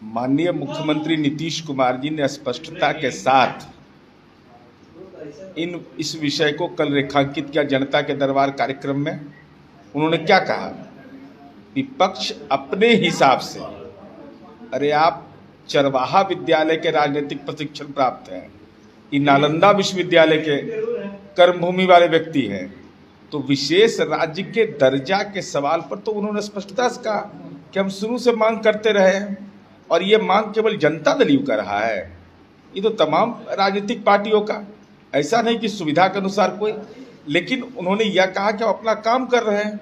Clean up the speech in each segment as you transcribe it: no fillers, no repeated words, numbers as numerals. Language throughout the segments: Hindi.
माननीय मुख्यमंत्री नीतीश कुमार जी ने स्पष्टता के साथ इस विषय को कल रेखांकित किया जनता के दरबार कार्यक्रम में। उन्होंने क्या कहा, विपक्ष अपने हिसाब से, अरे आप चरवाहा विद्यालय के राजनीतिक प्रशिक्षण प्राप्त हैं, ये नालंदा विश्वविद्यालय के कर्मभूमि वाले व्यक्ति हैं, तो विशेष राज्य के दर्जा के सवाल पर तो उन्होंने स्पष्टता से कहा कि हम शुरू से मांग करते रहे हैं और ये मांग केवल जनता दल कर रहा है, ये तो तमाम राजनीतिक पार्टियों का, ऐसा नहीं कि सुविधा के अनुसार कोई। लेकिन उन्होंने यह कहा कि हम अपना काम कर रहे हैं,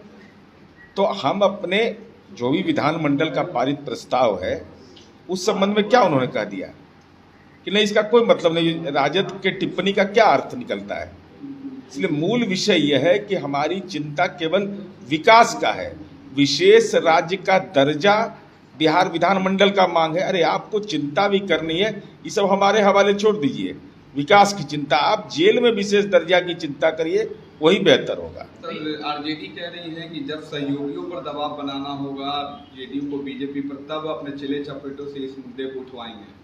तो हम अपने जो भी विधानमंडल का पारित प्रस्ताव है उस संबंध में क्या उन्होंने कह दिया कि नहीं, इसका कोई मतलब नहीं, राजद के टिप्पणी का क्या अर्थ निकलता है। इसलिए मूल विषय यह है कि हमारी चिंता केवल विकास का है, विशेष राज्य का दर्जा बिहार विधानमंडल का मांग है। अरे आपको चिंता भी करनी है, ये सब हमारे हवाले छोड़ दीजिए, विकास की चिंता आप जेल में विशेष दर्जा की चिंता करिए, वही बेहतर होगा। आरजेडी कह रही है कि जब सहयोगियों पर दबाव बनाना होगा जेडीयू को बीजेपी पर, तब अपने चले चपेटों से इस मुद्दे को उठवाएंगे।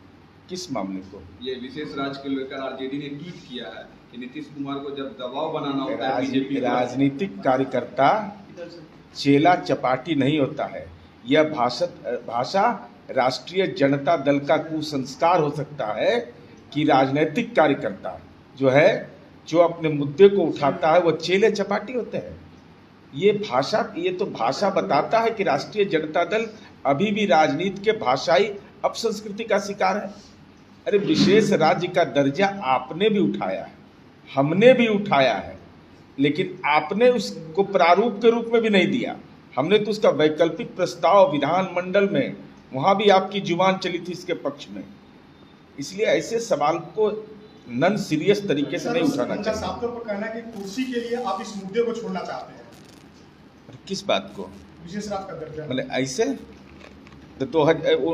किस मामले को? ये विशेष राज्य को लेकर आरजेडी ने ट्वीट किया है कि नीतीश कुमार को जब दबाव बनाना होता है बीजेपी, राजनीतिक कार्यकर्ता चेला चपाटी नहीं होता है। यह भाषा राष्ट्रीय जनता दल का कुसंस्कार हो सकता है कि राजनीतिक कार्यकर्ता जो है, जो अपने मुद्दे को उठाता है, वो चेले चपाटी होते हैं। ये तो भाषा बताता है कि राष्ट्रीय जनता दल अभी भी राजनीति के भाषाई अपसंस्कृति का शिकार है। अरे विशेष राज्य का दर्जा आपने भी उठाया है, हमने भी उठाया है, लेकिन आपने उसको प्रारूप के रूप में भी नहीं दिया। हमने तो उसका वैकल्पिक प्रस्ताव विधानमंडल में, वहां भी आपकी जुबान चली थी इसके पक्ष में। इसलिए ऐसे सवाल को नन सीरियस तरीके से नहीं उठाना चाहिए। साफ तौर पर कहना है कि कुर्सी के लिए आप इस मुद्दे को छोड़ना चाहते हैं। किस बात को? विशेष राज्य का दर्जा। मतलब ऐसे तो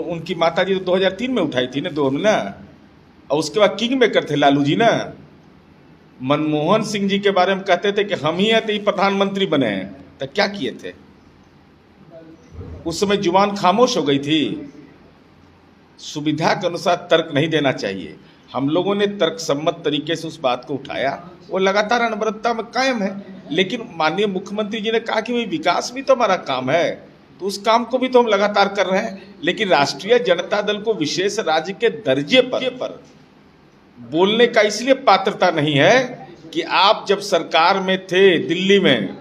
उनकी माता जी तो 2003 में उठाई थी ना, दो में ना, और उसके बाद किंग मेकर थे लालू जी ना। मनमोहन सिंह जी के बारे में कहते थे कि हम ही हैं तो प्रधानमंत्री बने हैं, तो क्या किए थे? उस समय जुबान खामोश हो गई थी। सुविधा के अनुसार तर्क नहीं देना चाहिए। हम लोगों ने तर्क सम्मत तरीके से उस बात को उठाया, वो लगातार अनवरतता में कायम है। लेकिन माननीय मुख्यमंत्री जी ने कहा कि भाई विकास भी तो हमारा काम है, तो उस काम को भी तो हम लगातार कर रहे हैं। लेकिन राष्ट्रीय जनता दल को विशेष राज्य के दर्जे पर बोलने का इसलिए पात्रता नहीं है कि आप जब सरकार में थे दिल्ली में,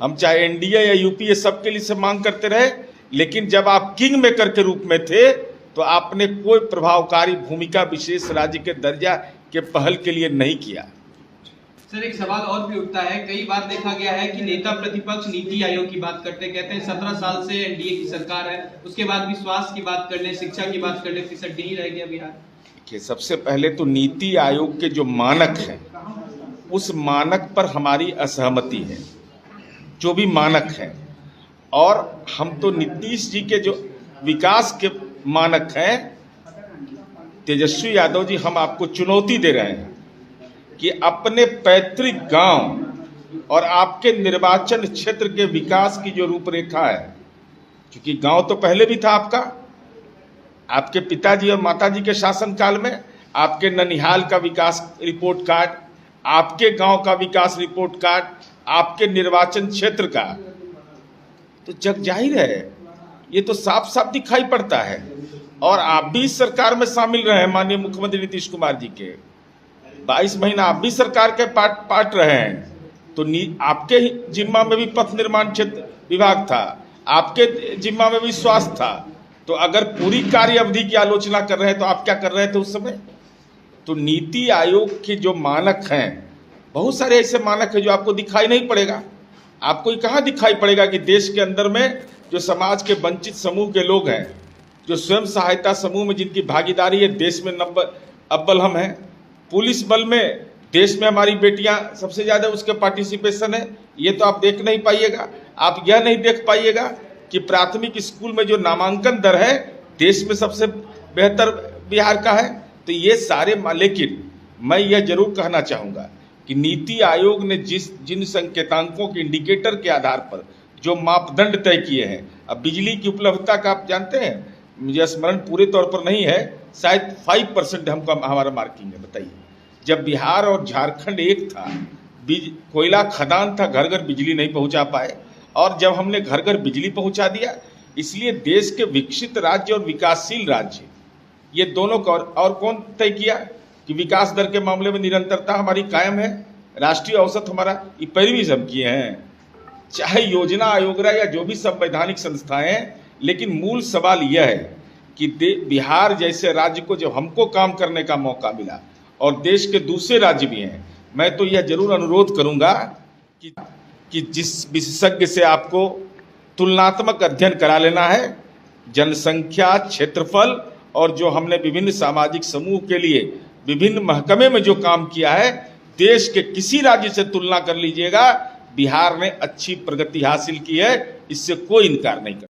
हम चाहे एनडीए या यूपीए सबके लिए से मांग करते रहे, लेकिन जब आप किंग मेकर के रूप में थे तो आपने कोई प्रभावकारी भूमिका विशेष राज्य के दर्जा के पहल के लिए नहीं किया। सर एक सवाल और भी उठता है, कई बार देखा गया है कि नेता प्रतिपक्ष नीति आयोग की बात करते, कहते हैं 17 साल से एनडीए की सरकार है, उसके बाद भी स्वास्थ्य की बात कर ले, शिक्षा की बात कर ले, फिसड्डी ही रह गया बिहार। देखिए, सबसे पहले तो नीति आयोग के जो मानक हैं, उस मानक पर हमारी असहमति है, जो भी मानक है। और हम तो नीतीश जी के जो विकास के मानक हैं, तेजस्वी यादव जी, हम आपको चुनौती दे रहे हैं कि अपने पैतृक गांव और आपके निर्वाचन क्षेत्र के विकास की जो रूपरेखा है, क्योंकि गांव तो पहले भी था आपका, आपके पिताजी और माताजी के शासनकाल में, आपके ननिहाल का विकास रिपोर्ट कार्ड, आपके गांव का विकास रिपोर्ट कार्ड, आपके निर्वाचन क्षेत्र का, तो जग जाहिर है, ये तो साफ साफ दिखाई पड़ता है। और आप भी इस सरकार में शामिल रहे हैं, माननीय मुख्यमंत्री नीतीश कुमार जी के 22 महीना आप भी सरकार के पार्ट रहे हैं, तो आपके जिम्मा में भी पथ निर्माण क्षेत्र विभाग था, आपके जिम्मा में भी स्वास्थ्य था। तो अगर पूरी कार्य अवधि की आलोचना कर रहे हैं तो आप क्या कर रहे थे उस समय? तो नीति आयोग के जो मानक हैं, बहुत सारे ऐसे मानक हैं जो आपको दिखाई नहीं पड़ेगा। आपको कहाँ दिखाई पड़ेगा कि देश के अंदर में जो समाज के वंचित समूह के लोग हैं, जो स्वयं सहायता समूह में जिनकी भागीदारी है, देश में अव्वल हम हैं। पुलिस बल में देश में हमारी बेटियां सबसे ज़्यादा उसके पार्टिसिपेशन है, ये तो आप देख नहीं पाइएगा। आप यह नहीं देख पाइएगा कि प्राथमिक स्कूल में जो नामांकन दर है देश में सबसे बेहतर बिहार का है। तो ये सारे, लेकिन मैं यह जरूर कहना चाहूँगा कि नीति आयोग ने जिन संकेतांकों के इंडिकेटर के आधार पर जो मापदंड तय किए हैं, अब बिजली की उपलब्धता का आप जानते हैं, मुझे स्मरण पूरे तौर पर नहीं है, शायद 5% हमका हमारा मार्किंग है। बताइए, जब बिहार और झारखंड एक था, कोयला खदान था, घर घर बिजली नहीं पहुंचा पाए, और जब हमने घर घर बिजली पहुंचा दिया, इसलिए देश के विकसित राज्य और विकासशील राज्य, ये दोनों का और कौन तय किया कि विकास दर के मामले में निरंतरता हमारी कायम है, राष्ट्रीय औसत हमारा, ये पैरवी हम किए हैं, चाहे योजना आयोग या जो भी संवैधानिक संस्थाएं हैं। लेकिन मूल सवाल यह है कि बिहार जैसे राज्य को जब हमको काम करने का मौका मिला, और देश के दूसरे राज्य भी हैं, मैं तो यह जरूर अनुरोध करूंगा कि जिस विशेषज्ञ से आपको तुलनात्मक अध्ययन करा लेना है, जनसंख्या, क्षेत्रफल, और जो हमने विभिन्न सामाजिक समूह के लिए विभिन्न महकमे में जो काम किया है, देश के किसी राज्य से तुलना कर लीजिएगा, बिहार ने अच्छी प्रगति हासिल की है, इससे कोई इनकार नहीं कर।